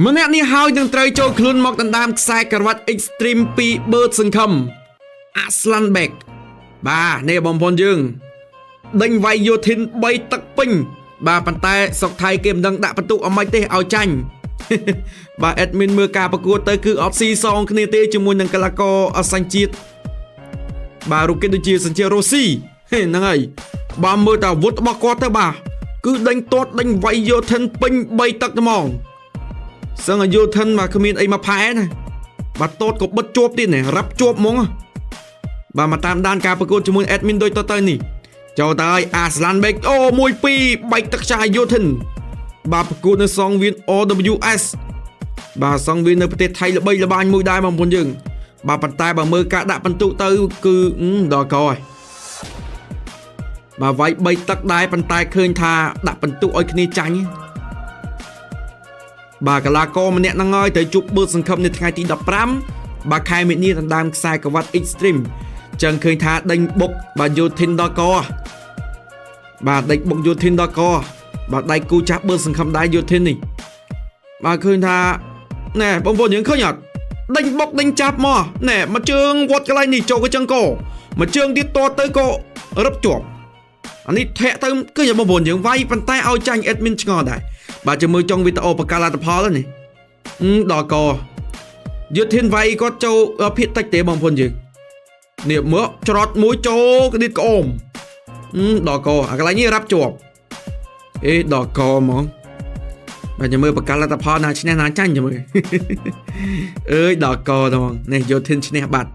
ម្នាក់នេះហើយនឹងត្រូវចូលខ្លួនមកដណ្ដើមខ្សែក្រវ៉ាត់ Extreme ពីបឺតសង្ឃឹម Aslan Bek បាទនេះបងប្អូនយើងដេញវាយយោធិន3ទឹកពេញបាទប៉ុន្តែសុកថៃគេមិនដឹងដាក់បន្ទុកអ្មេចទេឲ្យចាញ់ បាទ admin មើលការប្រកួតទៅគឺអត់ស៊ីសងគ្នាទេជាមួយនឹងកីឡាករអសញ្ជាតិបាទរូបគេដូចជាសញ្ជាតិរុស្ស៊ីហ្នឹងហើយបាទមើលតែអាវុធរបស់គាត់ទៅបាទគឺដេញទាត់ដេញវាយយោធិនពេញ3ទឹកហ្មងសឹងយោធិនបាទគ្មានអីមកផែណាបាទតូតក៏បិទជាប់ទៀតណារ៉ាប់ជាប់ហ្មងបាទមកតាមដានការប្រកួតជាមួយ admin ដូចទៅនេះចូលទៅឲ្យ Aslan Bek អូ1-2បែកទឹកចាយយោធិនបាទប្រកួតនៅសងវៀន OWS បាទសងវៀននៅប្រទេសថៃល្បីល្បាញមួយដែរបងប្អូនយើងបាទប៉ុន្តែបើមើលការដាក់បន្ទុកទៅគឺដល់កហើយបាទវាយ3ទឹកដែរប៉ុន្តែឃើញថាដាក់បន្ទុកឲ្យគ្នាចាញ់បាទកីឡាករម្នាក់ហ្នឹងហើយត្រូវជួបបឺតសង្ឃឹមនៅថ្ងៃទី15បាទខែមិនិនាដណ្ដើមខ្សែក្រវ៉ាត់ Extreme ចឹងឃើញថាដេញបុកបាទយោធិនដល់កបាទដេញបុកយោធិនដល់កបាទដៃគូចាស់បឺតសង្ឃឹមដែរយោធិននេះបាទឃើញថាណែបងប្អូនយើងឃើញអត់ដេញបុកដេញចាប់មកណែមកជើងវត្តកន្លែងនេះចូលក៏ចឹងកមកជើងទៀតតទៅក៏រឹបជាប់អានេះធាក់ទៅឃើញបងប្អូនយើងវាយប៉ុន្តែឲ្យចាញ់ admin ឆ្ងល់ដែរបាទចាំមើលចុងវីដេអូបកលលទ្ធផលនេះដល់កយុធិនវាយគាត់ចូលភាគតិចទេបងប្អូនយើងនេះមើលច្រត់មួយចូលក្តៀតក្អមដល់កអាកន្លែងនេះរ៉ាប់ជាប់ដល់កហ្មងបាទចាំមើលបកលលទ្ធផលណាឈ្នះណាចាញ់ចាំមើលអើយដល់កហ្មងនេះយុធិនឈ្នះបាត់